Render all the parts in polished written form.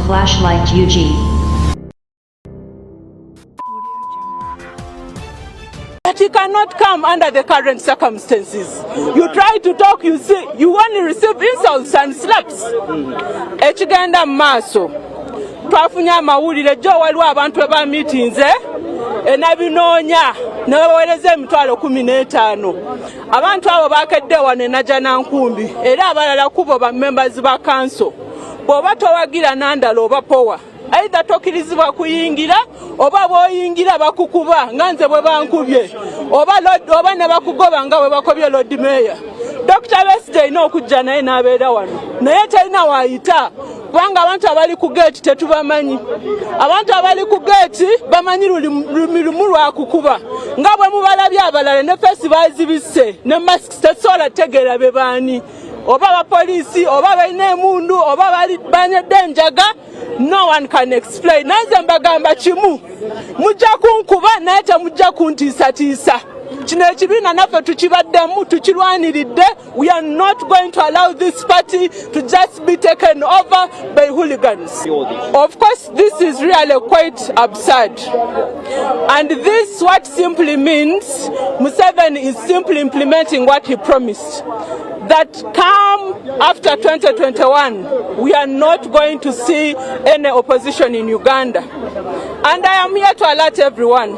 flashlight UG. But you cannot come under the current circumstances. You try to talk, you see, you only receive insults and slaps. Ekigenda maaso. Twafunya amawulire jo waliwo abantu aba meetings enabinoonya ne baweereza emitwalo 15. Abantu abo bakedde wano Najja na Nkumbi era abalala kubo ba members ba council. Bw'oba towagira Nandalo oba powa. Aidha tokirizibwa kuyingira oba bwoyingira bakukuba nga nze bwe bankubye oba ne bakugoba nga bwe bakobye Lord Mayor. Dr. Westday n'okujja naye n'abeera wano naye talina waayita kubanga abantu abali ku gate tetubamanyi. Abantu abali ku gate bamanyi lumu lwakukuba nga bwe mubalabye abalala ne fesi bazibisse ne masks tesobola tegeera be baani oba abapoliisi oba balina emundu oba banyedde enjaga. No one can explain. Nanze mbagamba kimu. Mujja kunkuba naye temujja kuntiisatiisa. Kino ekibiina naffe tukibaddemu tukirwaniridde. We are not going to allow this party to just be taken over by hooligans. Of course, this is really quite absurd. And this what simply means Museveni is simply implementing what he promised. That come after 2021, we are not going to see any opposition in Uganda. And I am here to alert everyone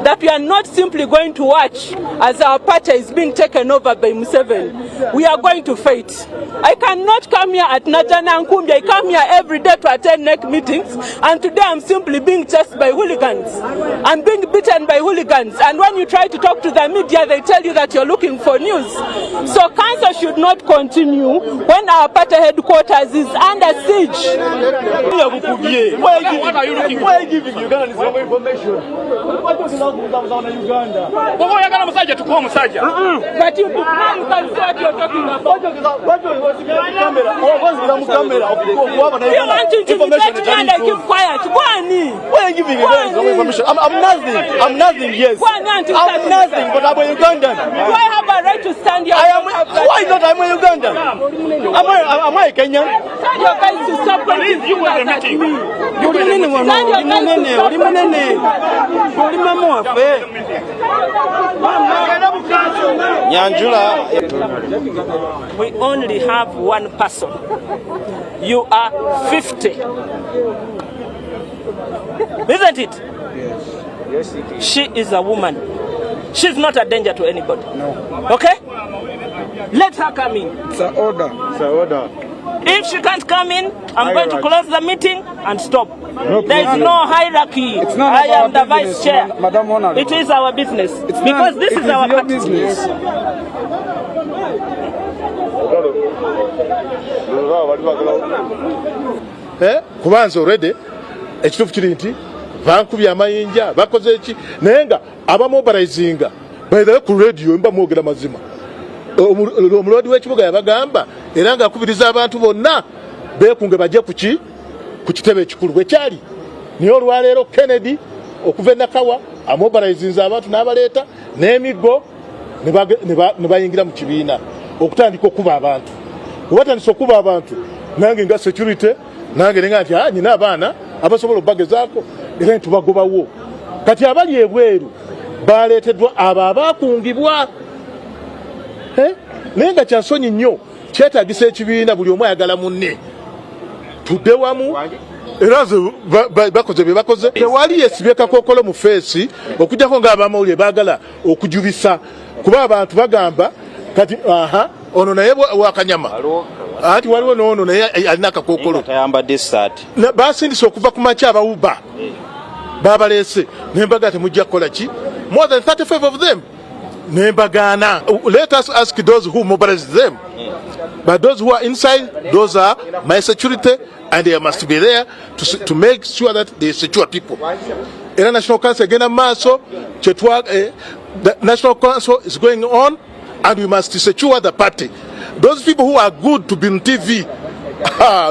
that we are not simply going to watch as our party is being taken over by Museveni. We are going to fight. I cannot come here at Najja na Nkumbi. I come here every day to attend NEC meetings, and today I'm simply being chased by hooligans. I'm being beaten by hooligans. And when you try to talk to the media, they tell you that you're looking for news. So council should not continue when our party headquarters is under siege. Why are you looking for? Why are you giving Uganda some information? What was Uganda? But you can say what you're talking about. You want to intimidate me and I keep quiet. Why are you giving Uganda some information? I'm nothing, yes. I'm nothing, but I'm a Ugandan. Do I have a right to stand here? Why not? I'm a Ugandan. Am I Kenyan? Tell your guys to stop calling You were the meeting. We only have one person. You are 50. Isn't it? Yes, it is. She is a woman. She's not a danger to anybody. No. Okay? Let her come in. It's an order. It's an order. If she can't come in, I'm going to close the meeting and stop. No, there is no hierarchy. It's not I am the business, vice chair. Madam Honor. It is our business. It's because not, this is our your party. business. Kubanza already ekitufu kiri nti bankubye amayinja bakoze eki naye nga abamobilizinga bayitayo ku radio mba mwogera mazima. Omulodi w'ekibuga yabagamba era nga akubiriza abantu bonna beekunge bajje ku kitebe ekikulu bwe kyali. Niyo olwaleero Kennedy okuva Nakawa amobilizinza abantu n'abaleeta n'emiggo ne bayingira mu kibiina okutandika okuba abantu. Kubatandisa okuba abantu nange nga security nange nenga nti nyina abaana abasobola obagezaako era ntubagobawo. Kati abali ebweru baleeteddwa abo abakungibwa. Naye nga kyansonyi nnyo kyetaagisa ekibiina buli omu ayagala munne tudde wamu era bakoze bye bakoze. Tewali yesibye kakookolo mu feesi okugjako ng'abamawulire baagala okujubisa kuba abantu bagamba kati ono naye wakanyama ati waliwo n'ono naye alina akakookolo basindise okuva ku makya abawuba babaleese nembaga temujja kukola ki more than 35 of them. Nembagana. Let us ask those who mobilize them. But those who are inside, those are my security, and they must be there to make sure that they secure people. The National Council again, the National Council is going on, and we must secure the party. Those people who are good to be on TV,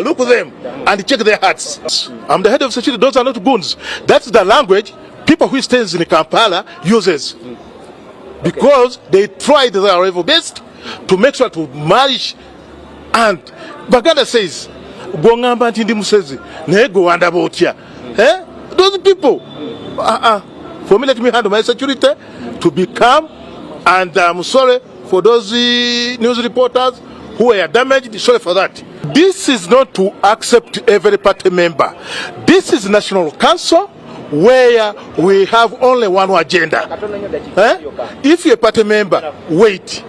look at them and check their hearts. I'm the head of security. Those are not goons. That's the language people who stays in Kampala uses. Because they tried their level best to make sure to march. And Baganda says, bwongamba nti ndi musezi naye gwe wandaba otya. Those people, for me, let me handle my security to be calm, and I'm sorry for those news reporters who were damaged. Sorry for that. This is not to accept every party member. This is National Council where we have only one agenda. If you're a party member, wait.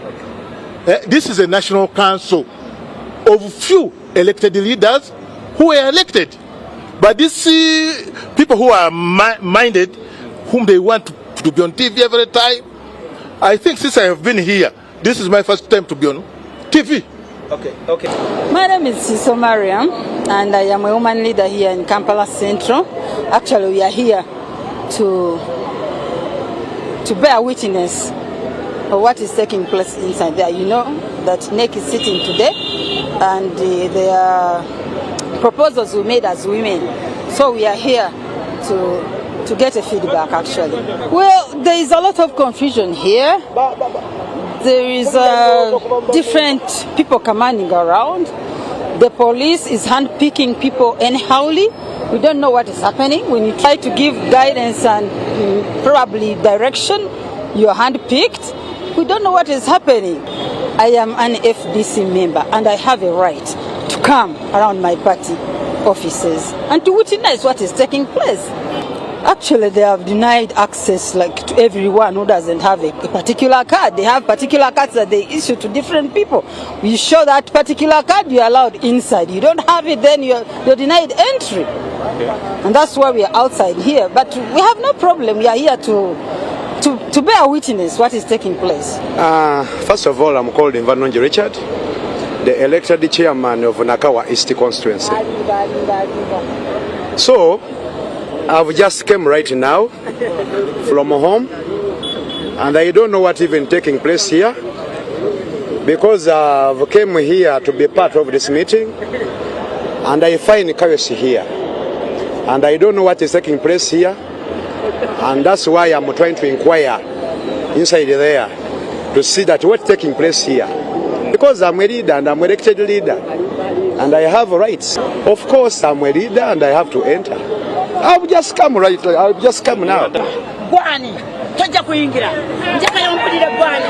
This is a National Council of few elected leaders who were elected. But these people who are minded, whom they want to be on TV every time, I think since I have been here, this is my first time to be on TV. Okay. My name is Siso Mariam, and I am a woman leader here in Kampala Central. Actually, we are here to bear witness of what is taking place inside there. You know that NEC is sitting today, and their proposals we made as women. So we are here to get a feedback, actually. Well, there is a lot of confusion here. There is different people commanding around. The police is handpicking people anyhowly. We don't know what is happening. When you try to give guidance and probably direction, you are handpicked. We don't know what is happening. I am an FDC member, and I have a right to come around my party offices and to witness what is taking place. Actually, they have denied access to everyone who doesn't have a particular card. They have particular cards that they issue to different people. You show that particular card, you're allowed inside. You don't have it, then you're denied entry. And that's why we are outside here. But we have no problem. We are here to bear witness what is taking place. First of all, I'm called Byononesse Richard, the elected chairman of Nakawa East constituency. So, I've just came right now from home, and I don't know what even taking place here, because I've came here to be part of this meeting, and I find chaos here, and I don't know what is taking place here, and that's why I'm trying to inquire inside there to see that what's taking place here, because I'm a leader and I'm an elected leader, and I have rights. Of course, I'm a leader and I have to enter. I'll just come now. Gwani, toja kuingira. Njagala ompulire gwani.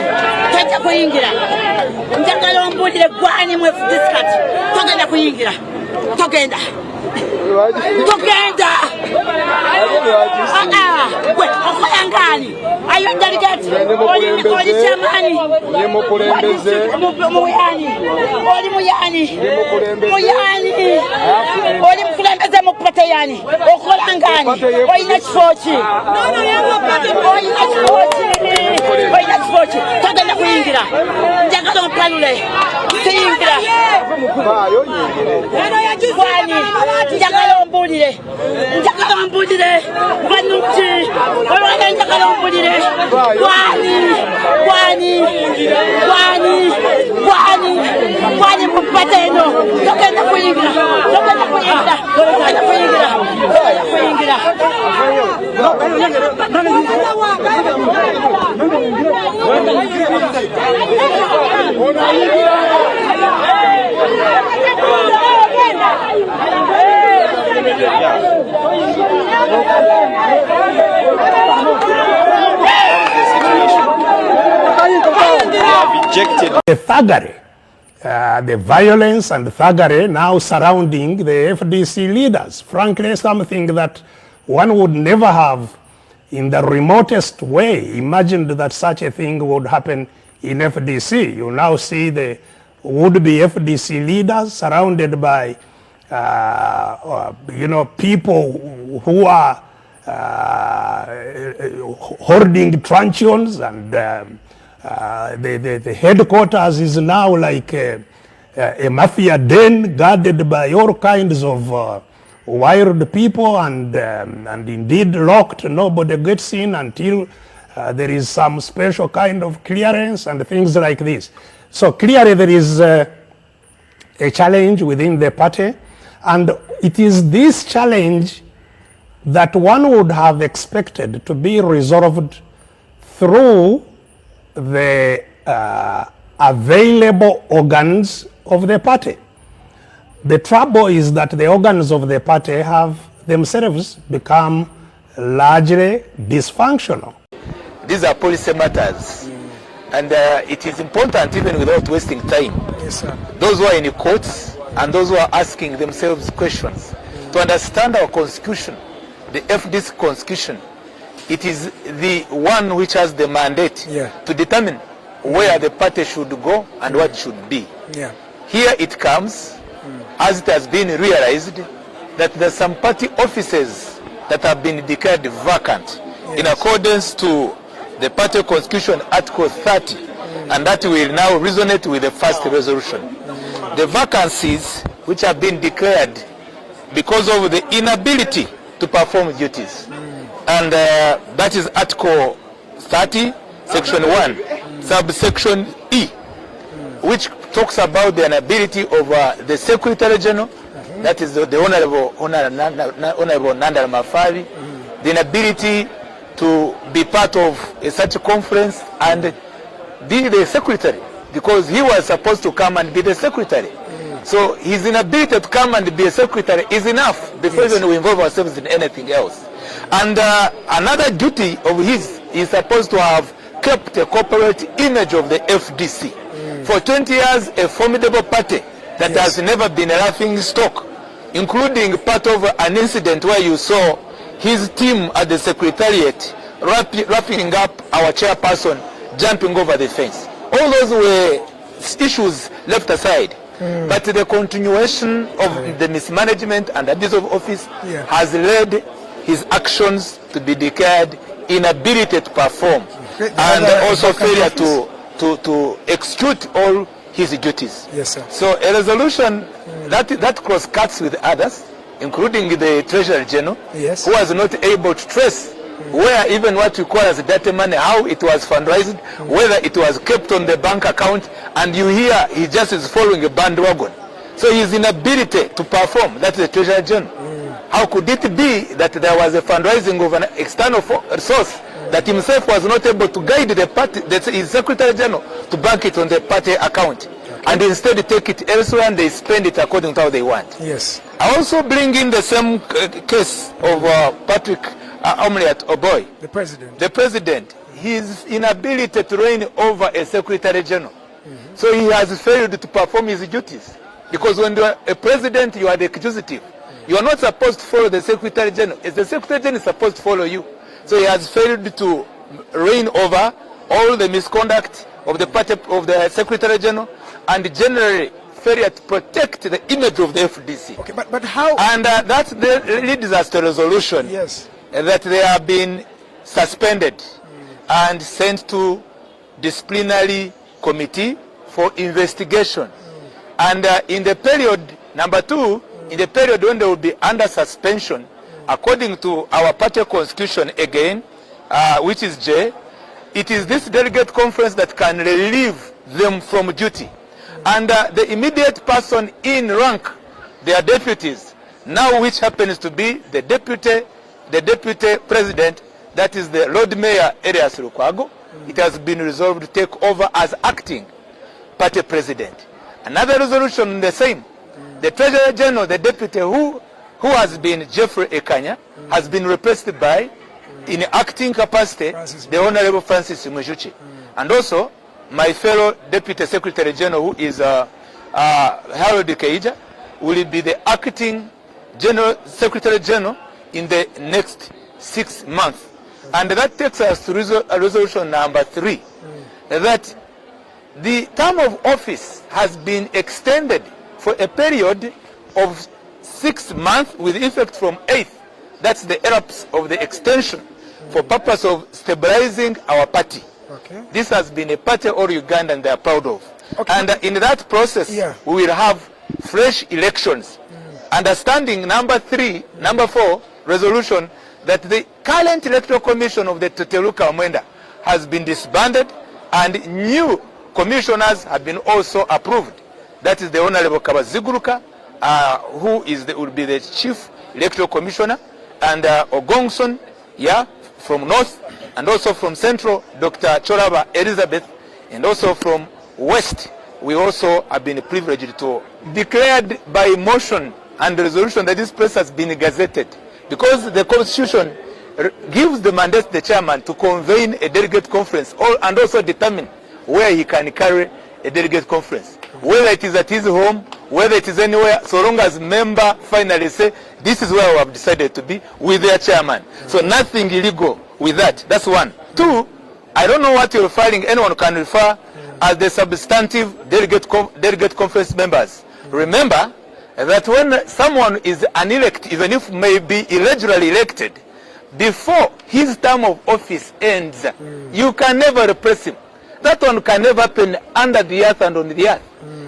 Toja kuingira. Njagala ompulire gwani mwe discuss. Togenda kuingira. Togenda. Gwe okola ngani? Ayo delegate. Oli chamani. Oli muyani. Oli mukulembeze mu pata yani. Okola ngani? Oyina kifoki. Oyina kifoki. Togenda kuingira. Njagala ompalule. Siyingira. Gwani. Njagala ompulire. Banuki. Olwala njagala ompulire. Gwani mupata eno. Togenda kuingira. The thuggery, the violence and thuggery now surrounding the FDC leaders, frankly something that one would never have in the remotest way imagined that such a thing would happen in FDC. You now see the would-be FDC leaders surrounded by people who are hoarding truncheons, and the headquarters is now like a mafia den guarded by all kinds of wild people, and indeed locked. Nobody gets in until there is some special kind of clearance and things like this. So clearly there is a challenge within the party, and it is this challenge that one would have expected to be resolved through the available organs of the party. The trouble is that the organs of the party have themselves become largely dysfunctional. These are policy matters, and it is important, even without wasting time, Yes, sir. those who are in the courts and those who are asking themselves questions, to understand our constitution, the FDC constitution. It is the one which has the mandate to determine where the party should go and what should be. Yeah. Here it comes, as it has been realized, that there are some party offices that have been declared vacant in accordance to the party constitution article 30, and that will now resonate with the first resolution. The vacancies which have been declared because of the inability to perform duties, and that is article 30 section 1 subsection E, which talks about the inability of the Secretary General, that is the Honorable Nandala Mafabi, the inability to be part of such a conference and be the secretary, because he was supposed to come and be the secretary. So his inability to come and be a secretary is enough before even we involve ourselves in anything else. And another duty of his is supposed to have kept a corporate image of the FDC. For 20 years, a formidable party that has never been a laughing stock, including part of an incident where you saw his team at the secretariat wrapping up our chairperson, jumping over the fence. All those were issues left aside. But the continuation of the mismanagement and abuse of office has led his actions to be declared inability to perform, and also failure to execute all his duties. Yes, sir. So a resolution that cross-cuts with others, including the Treasury General, who was not able to trace where even what we call as dirty money, how it was fundraised, whether it was kept on the bank account, and you hear he just is following a bandwagon. So his inability to perform, that's the Treasury General. How could it be that there was a fundraising of an external source that himself was not able to guide the party, his Secretary General, to bank it on the party account, and instead take it elsewhere and they spend it according to how they want? Yes. I also bring in the same case of Patrick Omliat Oboy, The president. the president. His inability to reign over a Secretary General. So he has failed to perform his duties. Because when you are a president, you are the executive. You are not supposed to follow the Secretary General. It's the Secretary General is supposed to follow you. So he has failed to reign over all the misconduct of the party, of the Secretary General, and generally failure to protect the image of the FDC. Okay, but how? And that leads us to resolution. Yes. That they have been suspended and sent to disciplinary committee for investigation. And in the period, number 2, in the period when they will be under suspension, according to our party constitution again, which is J, it is this delegate conference that can relieve them from duty. And the immediate person in rank, their deputies, now which happens to be the deputy president, that is the Lord Mayor Elias Lukwago, it has been resolved to take over as acting party president. Another resolution the same. The Treasury General, the deputy who has been Jeffrey Ekanya, has been replaced by, in acting capacity, the Honorable Francis Mwijuchi. And also, my fellow Deputy Secretary General, who is Harold Keija, will be the acting Secretary General in the next 6 months. And that takes us to resolution number 3, that the term of office has been extended for a period of 6 months with effect from 8th. That's the elapse of the extension for purpose of stabilizing our party. Okay. This has been a party all Ugandans they are proud of. Okay. And in that process, we will have fresh elections. Understanding number 4 resolution that the current electoral commission of the Teteluka Mwenda has been disbanded and new commissioners have been also approved. That is the Honorable Kabaziguruka, who will be the chief electoral commissioner, and Ogongson, from north, and also from central, Dr. Choraba Elizabeth, and also from west, we also have been privileged to declared by motion and resolution that this place has been gazetted, because the Constitution gives the mandate to the chairman to convene a delegate conference and also determine where he can carry a delegate conference, whether it is at his home, whether it is anywhere, so long as member finally say, this is where we have decided to be with their chairman. So nothing illegal with that. That's one. Two, I don't know what you're referring, anyone can refer as the substantive delegate conference members. Remember that when someone is an elect, even if may be irregularly elected, before his term of office ends, you can never replace him. That one can never happen under the earth and on the earth.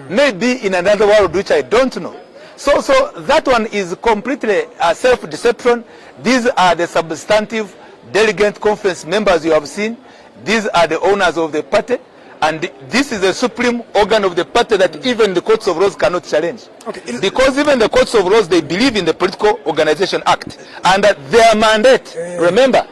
Maybe in another world which I don't know. So that one is completely self-deception. These are the substantive delegate conference members you have seen. These are the owners of the party. And this is the supreme organ of the party that even the courts of laws cannot challenge. Okay. Because even the courts of laws, they believe in the Political Organization Act. And their mandate, remember,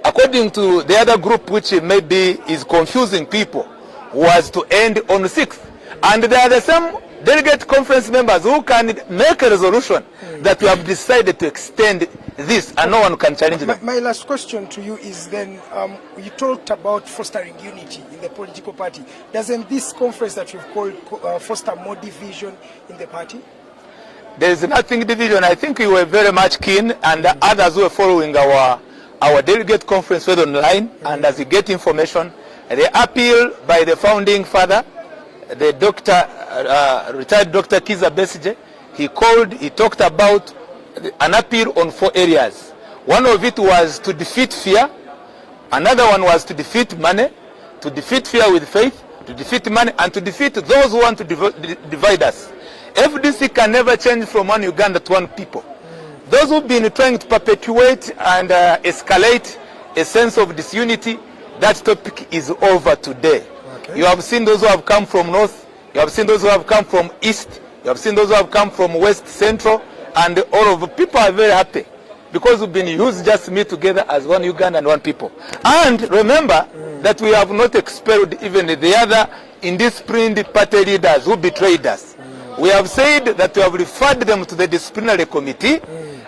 according to the other group, which maybe is confusing people, was to end on the 6th. And there are the same delegate conference members who can make a resolution that we have decided to extend this, and no one can challenge them. My last question to you is then, you talked about fostering unity in the political party. Doesn't this conference that you've called foster more division in the party? There is nothing division. I think we were very much keen, and others were following our delegate conference whether online, and as you get information, the appeal by the founding father, the retired Dr. Kiza Besige, he talked about an appeal on 4 areas. One of it was to defeat fear. Another one was to defeat money, to defeat fear with faith, to defeat money, and to defeat those who want to divide us. FDC can never change from one Uganda to one people. Those who've been trying to perpetuate and escalate a sense of disunity, that topic is over today. Okay. You have seen those who have come from north, you have seen those who have come from east, you have seen those who have come from west, central, and all of the people are very happy because we've been used just to meet together as one Uganda and one people. And remember that we have not expelled even the other indisciplined party leaders who betrayed us. We have said that we have referred them to the disciplinary committee,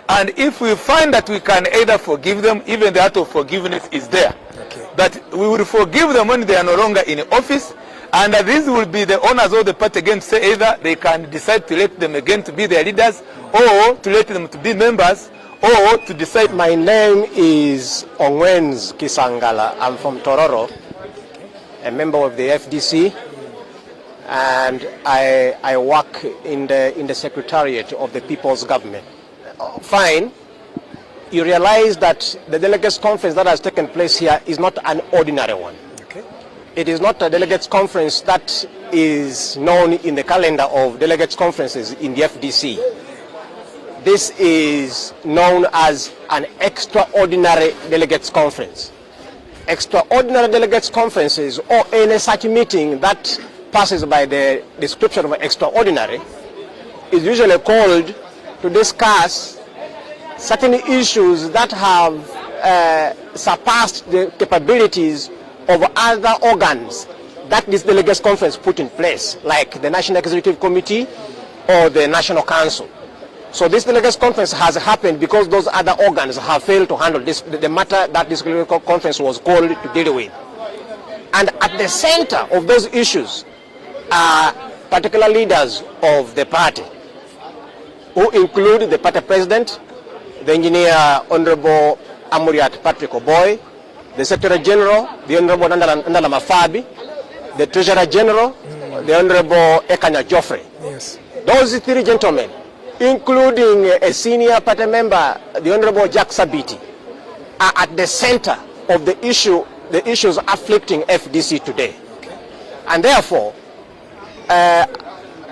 and if we find that we can either forgive them, even the act of forgiveness is there. Okay. But we will forgive them when they are no longer in office, and these will be the owners of the party again to say either they can decide to let them again to be their leaders, or to let them to be members, or to decide. My name is Ongwens Kisangala. I'm from Tororo, a member of the FDC, and I work in the Secretariat of the People's Government. Fine. You realize that the delegates conference that has taken place here is not an ordinary one. Okay. It is not a delegates conference that is known in the calendar of delegates conferences in the FDC. This is known as an extraordinary delegates conference. Extraordinary delegates conferences, or any such meeting that passes by the description of extraordinary, is usually called to discuss certain issues that have surpassed the capabilities of other organs that this delegates conference put in place, like the National Executive Committee or the National Council. So this delegates conference has happened because those other organs have failed to handle the matter that this delegates conference was called to deal with. And at the center of those issues are particular leaders of the party, who include the party president, the engineer Honorable Amuriat Patrick Oboy, the Secretary General, the Honorable Ndala Mafabi, the Treasurer General, the Honorable Ekanya Joffrey. Yes. Those 3 gentlemen, including a senior party member, the Honorable Jack Sabiti, are at the center of the issues afflicting FDC today. Okay. And therefore,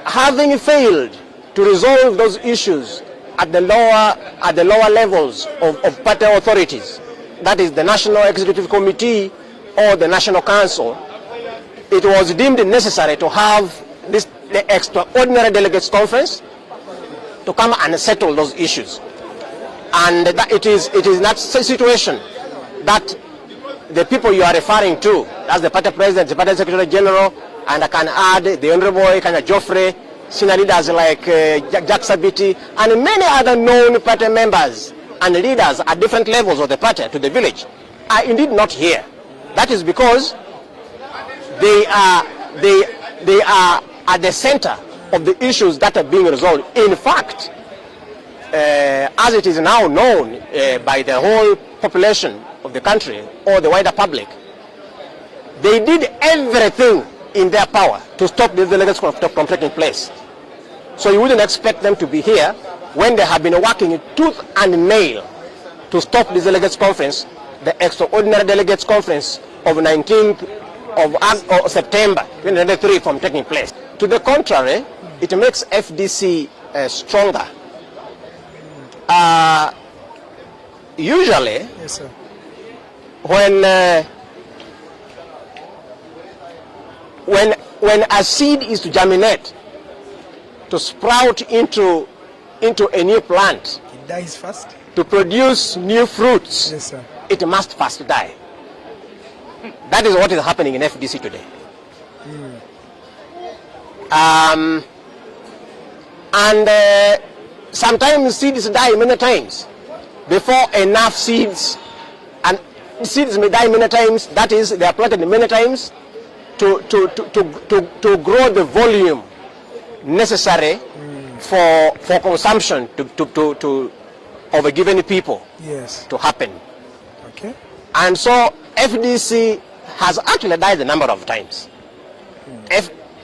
having failed to resolve those issues at the lower levels of party authorities, that is the National Executive Committee or the National Council, it was deemed necessary to have the extraordinary delegates conference to come and settle those issues. And that it is in that situation that the people you are referring to, as the party president, the party secretary general, and I can add the Honorable Kanya Joffrey, senior leaders like Jack Sabiti, and many other known party members and leaders at different levels of the party to the village are indeed not here. That is because they are at the center of the issues that are being resolved. In fact, as it is now known by the whole population of the country or the wider public, they did everything in their power to stop the delegates from taking place. So you wouldn't expect them to be here when they have been working tooth and nail to stop the delegates conference, the extraordinary delegates conference of 19th of September 2023 from taking place. To the contrary, it makes FDC stronger. Usually, yes, sir, when a seed is to germinate, to sprout into a new plant, it dies first. To produce new fruits, yes, sir, it must first die. That is what is happening in FDC today. Sometimes seeds die many times before enough seeds, and seeds may die many times. That is, they are planted many times to grow the volume necessary for consumption of a given people, yes, to happen. Okay. And so FDC has actually died a number of times.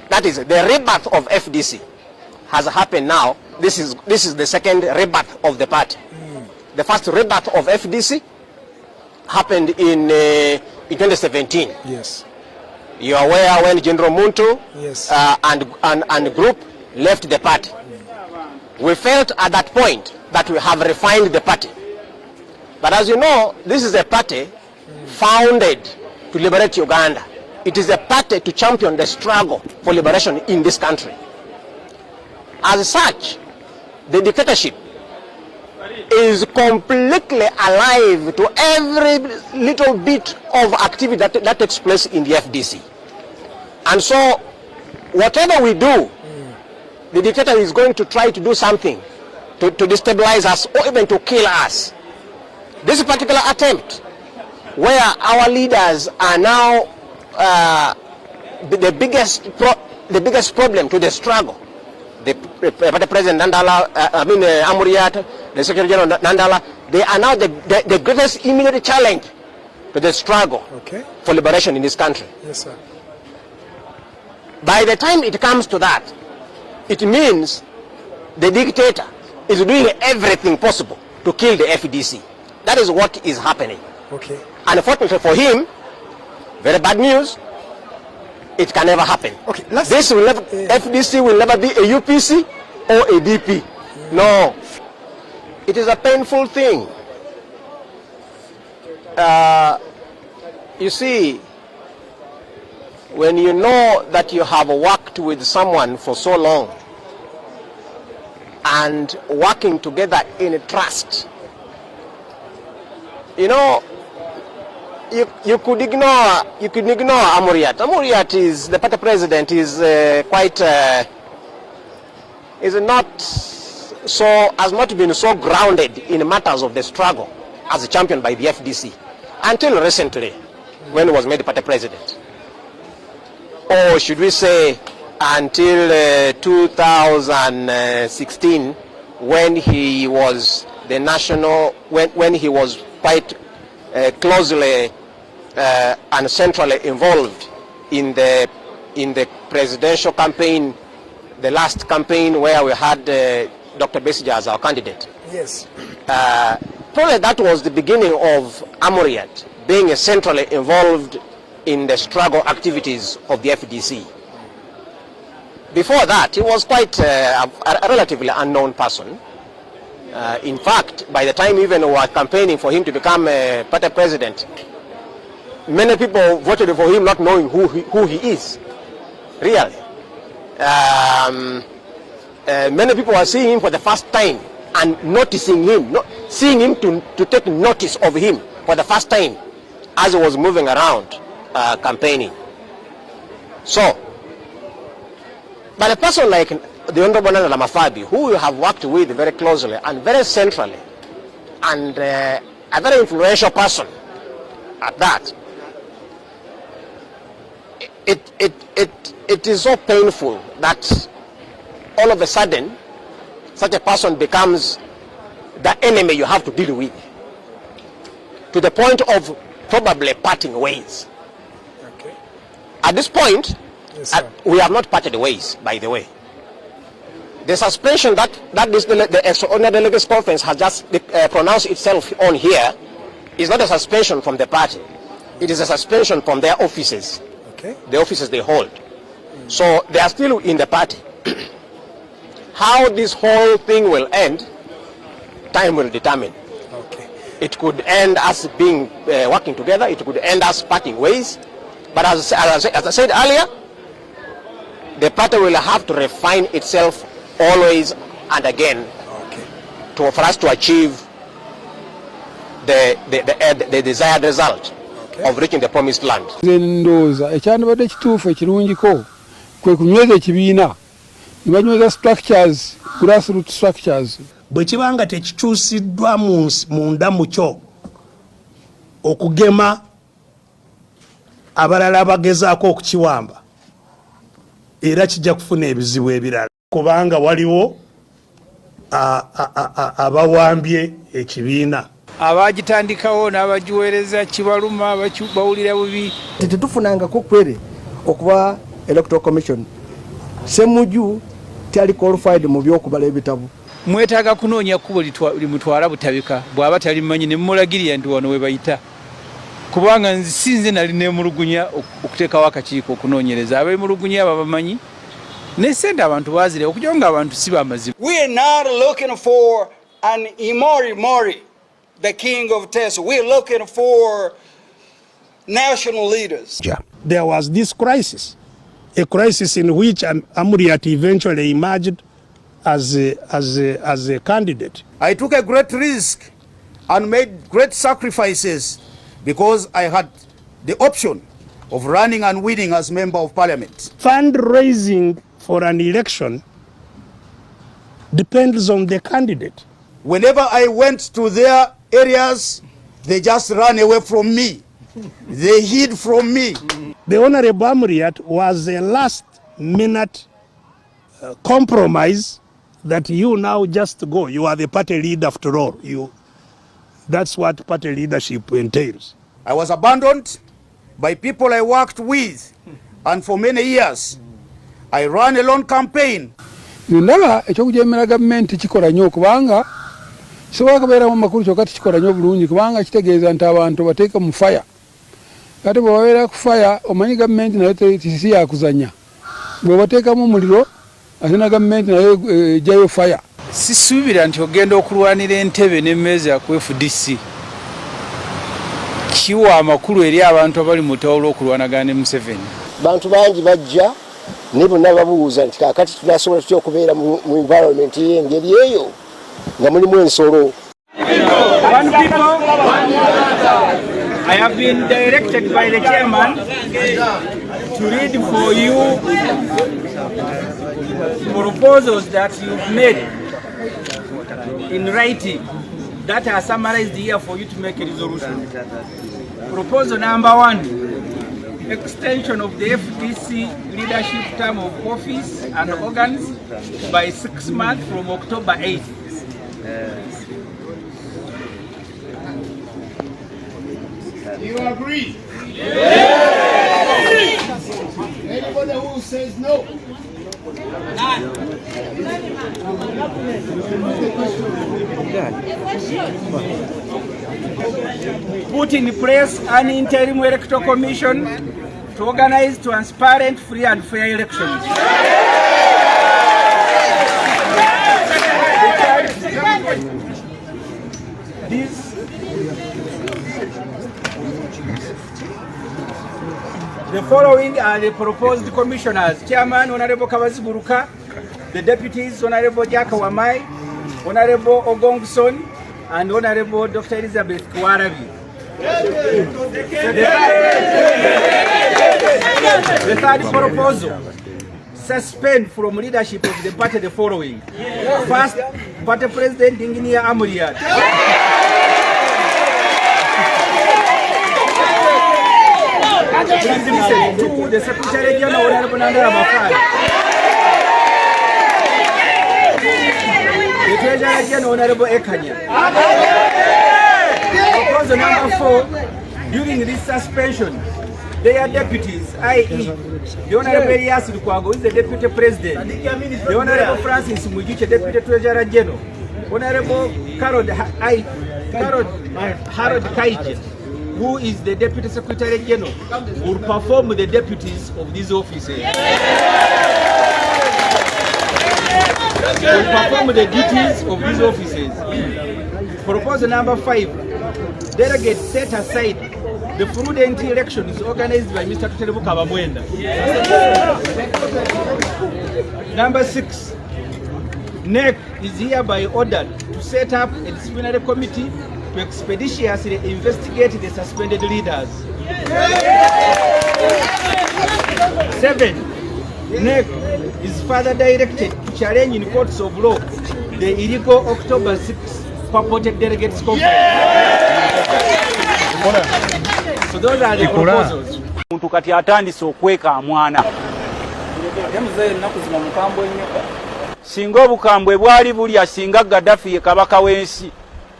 That is, the rebirth of FDC has happened now. This is the second rebirth of the party. The first rebirth of FDC happened in 2017. Yes. You are aware when General Muntu, yes, and group left the party. We felt at that point that we have refined the party. But as you know, this is a party founded to liberate Uganda. It is a party to champion the struggle for liberation in this country. As such, the dictatorship is completely alive to every little bit of activity that takes place in the FDC. And so, whatever we do, the dictator is going to try to do something to destabilize us or even to kill us. This particular attempt, where our leaders are now the biggest problem to the struggle. The President Nandala, Amuriat, the Secretary General Nandala, they are now the greatest immediate challenge to the struggle, okay, for liberation in this country. Yes, sir. By the time it comes to that, it means the dictator is doing everything possible to kill the FDC. That is what is happening. Okay. Unfortunately for him, very bad news, it can never happen. Okay, this will never, FDC will never be a UPC or a DP. No. It is a painful thing. You see, when you know that you have worked with someone for so long and working together in trust, you know, you could ignore Amuriat. Amuriat is the party president, is has not been so grounded in matters of the struggle as a champion by the FDC until recently, when he was made party president, or should we say until 2016, when he was the national, when he was quite closely and centrally involved in the presidential campaign, the last campaign where we had Dr. Besija as our candidate. Yes. Probably that was the beginning of Amuriat being centrally involved in the struggle activities of the FDC. Before that, he was quite a relatively unknown person. In fact, by the time even we were campaigning for him to become a party president, many people voted for him not knowing who he is, really. Many people are seeing him for the first time and noticing him, seeing him to take notice of him for the first time as he was moving around campaigning. So, But a person like the Honorable Nana Lamafabi, who you have worked with very closely and very centrally, and a very influential person at that, it is so painful that all of a sudden such a person becomes the enemy you have to deal with, to the point of probably parting ways. Okay. At this point, Yes, sir. we have not parted ways, by the way. The suspension that the Extraordinary Delegates Conference has just pronounced itself on here is not a suspension from the party. It is a suspension from their offices, Okay. the offices they hold. So they are still in the party. How this whole thing will end, time will determine. Okay. It could end us being working together. It could end us parting ways. But as I said earlier, the party will have to refine itself always and again for us to achieve the desired result of reaching the promised land. Ndowooza ekyandibadde ekituufu ekirungiko kwe kunyweza ekibiina ne banyweza structures, grassroots structures. Bwe kibanga tekikyusiddwa munda mu kyo okugema abalala abagezaako okukiwamba, era kijja kufuna ebizibu ebirala kubanga waliwo abawambye ekibiina. Abagitandikawo n'abagiweereza kibaluma bawulira bubi. Tetufunangako kwere okuba Electoral Commission. Semuju tali qualified mu byokubala ebitabo. Mwetaaga kunoonya kkubo limutwala butabika bw'aba talimanyi ne mumulagirira nti wano we bayita. Kubanga nsinze nali neemulugunya okuteekawo akakiiko okunoonyereza abeemulugunya abo bamanyi nesente abantu baazire okujja nga abantu si bamazibu. We are not looking for an Imori, the king of Teso. We are looking for national leaders. There was this crisis, a crisis in which Amuriat eventually emerged as a candidate. I took a great risk and made great sacrifices because I had the option of running and winning as member of parliament. Fundraising for an election depends on the candidate. Whenever I went to their areas, they just ran away from me. They hid from me. The Honorable Amuriat was a last-minute compromise that you now just go. You are the party leader after all. That's what party leadership entails. I was abandoned by people I worked with, and for many years, I ran a lone campaign. Ndaba ekyokujemera gavumenti kikola nnyo kubanga kisobola kubeeramu amakulu kyokka tikikola nnyo bulungi kubanga kitegeeza nti abantu bateeka mu faya. Kati bwe babeera ku faya omanyi gavumenti nayo si yakuzanya. Bwe bateekamu omuliro ate na gavumenti nayo ejjayo faya. Sisuubira nti ogenda okulwanira entebe n'emmeeza ku FDC. Kiwa amakulu eri abantu abali mu ttawulo okulwanagana ne Museveni. Bantu bangi bajja ne bonna babuuza nti kaakati tunasobola tutya okubeera mu environment y'engeri eyo nga mulimu ensolo. One people, I have been directed by the chairman to read for you proposals that you've made in writing that are summarized here for you to make a resolution. Proposal number 1, extension of the FDC leadership term of office and organs by 6 months from October 8th. Do you agree? Yes! Anybody who says no? None. Put in place an interim electoral commission to organize transparent, free and fair elections. The following are the proposed commissioners: Chairman Honorable Kabaziburuka, the deputies Honorable Jaka Wamai, Honorable Ogongson, and Honorable Dr. Elizabeth Kwarabi. The third proposal: suspend from leadership of the party the following. First, party president Engineer Amuriat. Please listen to the Secretary General Honorable Nandara Mafari. The Treasurer General Honorable Ekanya. Proposal number 4, during this suspension, their deputies, i.e. the Honorable Elias Lukwago is the Deputy President, the Honorable Francis Mujiche, Deputy Treasurer General, Honorable Harold Kaije, who is the Deputy Secretary General, will perform the deputies of these offices. Will perform the duties of these offices. Proposal number 5, delegates set aside the prudent election is organized by Mr. Tuterebu Kabamwenda. Number 6, NEC is hereby ordered to set up a disciplinary committee to expeditiously investigate the suspended leaders. 7, NEC is further directed to challenge in courts of law the illegal October 6 purported delegates conference. So those are the proposals. Muntu kati atandise okweka amwana. Singa obukambwe bwali buli asinga Gaddafi ye kabaka w'ensi.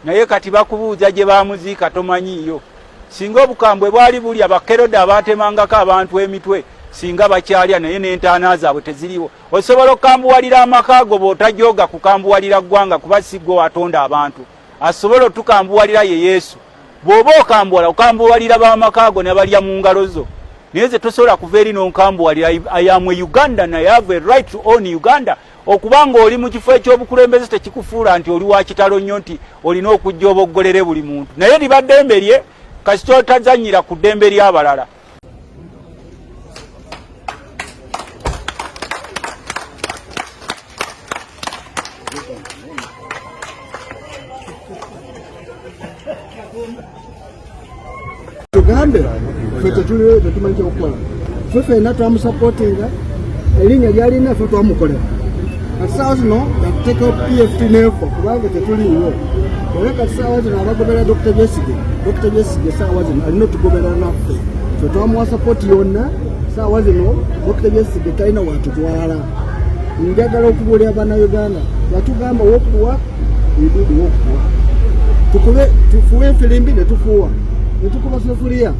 Naye kati bakubuuza gye baamuziika tomanyiyo. Singa obukambwe bwali buli abakeroda abaatemangako abantu emitwe singa bakyalya naye n'entaana zaabwe teziriwo. Osobola okukambuwalira amaka go bw'otajooga kukambuwalira ggwanga kuba si gwe watonda abantu. Asobola otukambuwalira ye Yesu. Bw'oba okambuwalira b'amakago ne balya mu ngalo zo. Naye ze tosobola kuva eri n'onkambuwalira. I am a Ugandan, I have a right to own Uganda. Okubanga oli mu kifo ekyobukulembeze tekikufuula nti oli wa kitalo nnyo nti olina okujja oboggolere buli muntu. Naye liba ddembe lye kasita otazannyira ku ddembe ly'abalala. Tugambe ffe tetumanyi kyokukola ffe ffenna twamusapotinga erinnya lyalina ffe twamukolera kati saawa zino yatuteekawo PFT n'efo kubanga tetuliiwo era kati saawa zino abagobera Dr. Besigye saawa zino alina otugobera naffe ffe twamuwa sapoti yonna saawa zino Dr. Besigye talina watutwala. Njagala okubuulira bannayuganda yatugamba wokuwa ebidu wokuwa tufuwe enfirimbi ne tufuwa netukuba sefuliya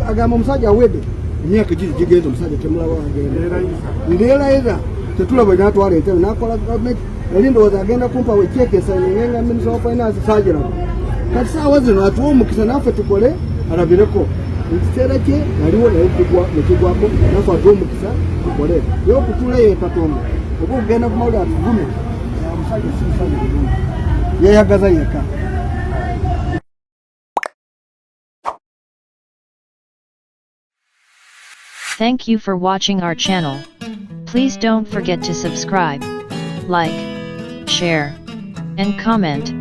agamba omusajja awedde emyaka gigenze omusajja temulaba agenda ndeerayira tetulaba natwala entebe nakola gavumenti yali ndowooza agenda kumpa wekyekesa nenga minisita wa finance sagirako kati saawa zino atuwa omukisa naffe tukole alabireko ekiseera kye yaliwo naye nekigwako naffe atuwa omukisa tukole ye okutula ye katonda oba okugenda kumawulire atuvume omusajja si musajja bulungi yeyagaza yekka. Thank you for watching our channel. Please don't forget to subscribe, like, share, and comment.